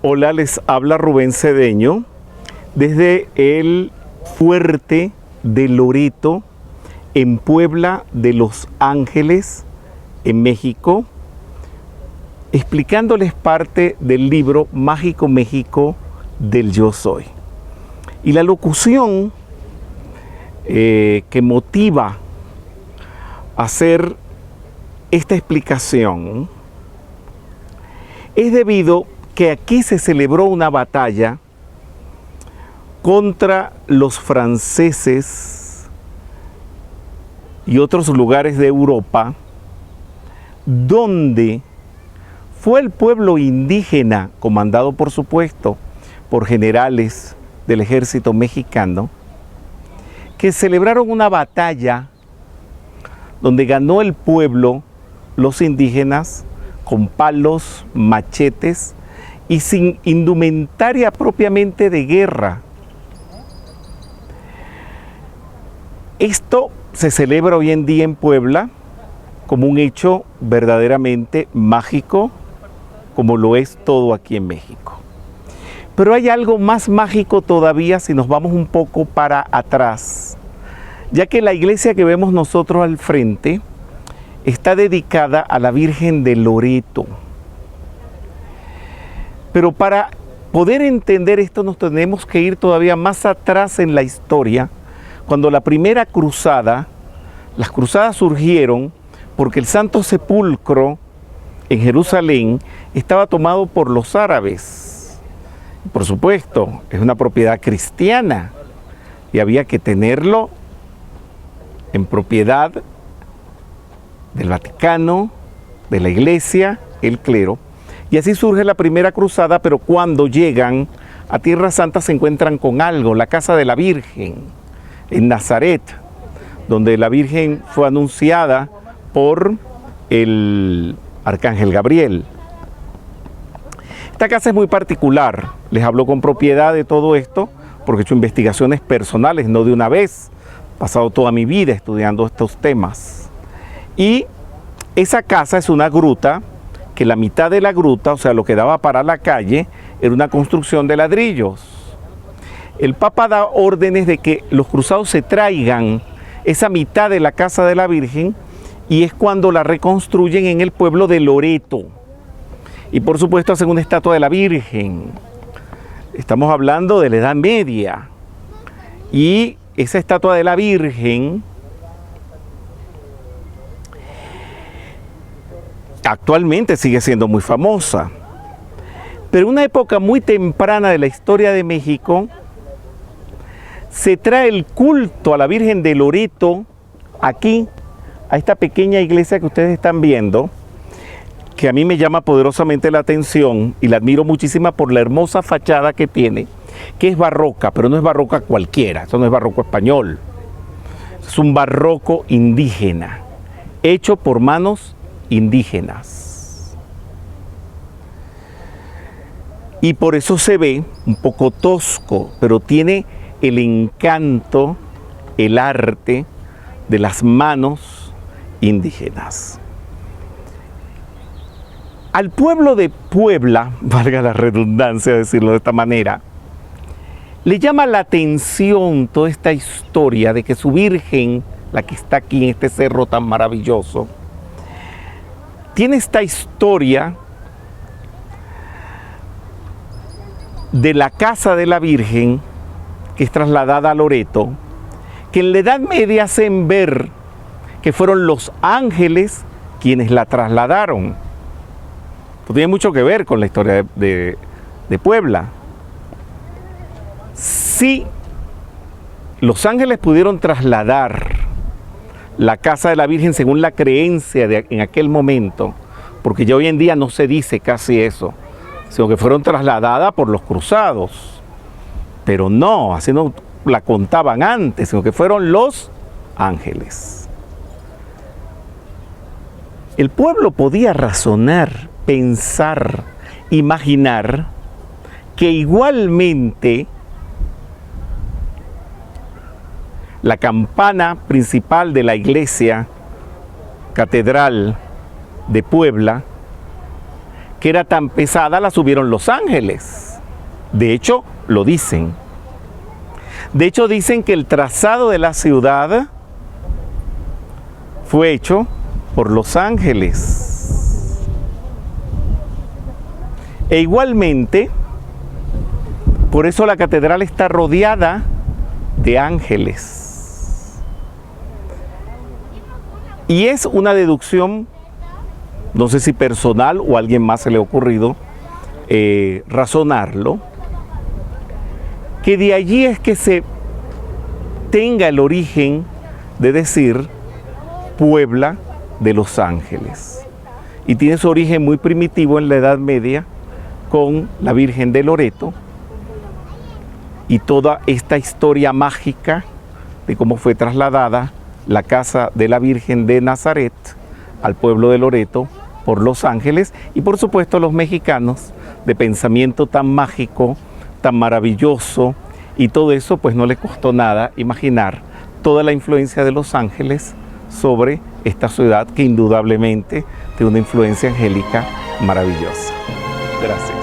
Hola, les habla Rubén Cedeño desde el fuerte de Loreto en Puebla de Los Ángeles, en México, explicándoles parte del libro Mágico México del Yo Soy. Y la locución que motiva a hacer esta explicación es debido que aquí se celebró una batalla contra los franceses y otros lugares de Europa, donde fue el pueblo indígena, comandado por supuesto por generales del ejército mexicano, que celebraron una batalla donde ganó el pueblo, los indígenas, con palos, machetes y sin indumentaria propiamente de guerra. Esto se celebra hoy en día en Puebla como un hecho verdaderamente mágico, como lo es todo aquí en México. Pero hay algo más mágico todavía si nos vamos un poco para atrás, ya que la iglesia que vemos nosotros al frente está dedicada a la Virgen de Loreto. Pero para poder entender esto nos tenemos que ir todavía más atrás en la historia, cuando la primera cruzada, las cruzadas surgieron porque el Santo Sepulcro en Jerusalén estaba tomado por los árabes. Por supuesto, es una propiedad cristiana y había que tenerlo en propiedad del Vaticano, de la Iglesia, el clero. Y así surge la primera cruzada, pero cuando llegan a Tierra Santa se encuentran con algo, la casa de la Virgen, en Nazaret, donde la Virgen fue anunciada por el arcángel Gabriel. Esta casa es muy particular, les hablo con propiedad de todo esto, porque he hecho investigaciones personales, no de una vez, he pasado toda mi vida estudiando estos temas. Y esa casa es una gruta, que la mitad de la gruta, o sea, lo que daba para la calle, era una construcción de ladrillos. El Papa da órdenes de que los cruzados se traigan esa mitad de la casa de la Virgen y es cuando la reconstruyen en el pueblo de Loreto. Y por supuesto hacen una estatua de la Virgen. Estamos hablando de la Edad Media. Y esa estatua de la Virgen actualmente sigue siendo muy famosa. Pero en una época muy temprana de la historia de México, se trae el culto a la Virgen de Loreto aquí, a esta pequeña iglesia que ustedes están viendo, que a mí me llama poderosamente la atención y la admiro muchísimo por la hermosa fachada que tiene, que es barroca, pero no es barroca cualquiera, eso no es barroco español, es un barroco indígena, hecho por manos indígenas. Y por eso se ve un poco tosco, pero tiene el encanto, el arte de las manos indígenas. Al pueblo de Puebla, valga la redundancia decirlo de esta manera, le llama la atención toda esta historia de que su Virgen, la que está aquí en este cerro tan maravilloso, tiene esta historia de la casa de la Virgen, que es trasladada a Loreto, que en la Edad Media hacen ver que fueron los ángeles quienes la trasladaron. Esto tiene mucho que ver con la historia de Puebla. Si los ángeles pudieron trasladar la casa de la Virgen según la creencia en aquel momento, porque ya hoy en día no se dice casi eso, sino que fueron trasladadas por los cruzados. Pero no, así no la contaban antes, sino que fueron los ángeles. El pueblo podía razonar, pensar, imaginar que igualmente la campana principal de la iglesia catedral de Puebla, que era tan pesada, la subieron los ángeles. De hecho, lo dicen. De hecho, dicen que el trazado de la ciudad fue hecho por los ángeles. E igualmente, por eso la catedral está rodeada de ángeles. Y es una deducción, no sé si personal o a alguien más se le ha ocurrido razonarlo, que de allí es que se tenga el origen de decir Puebla de los Ángeles. Y tiene su origen muy primitivo en la Edad Media con la Virgen de Loreto y toda esta historia mágica de cómo fue trasladada la casa de la Virgen de Nazaret al pueblo de Loreto por los ángeles y por supuesto los mexicanos de pensamiento tan mágico, tan maravilloso y todo eso pues no le costó nada imaginar toda la influencia de los ángeles sobre esta ciudad que indudablemente tiene una influencia angélica maravillosa. Gracias.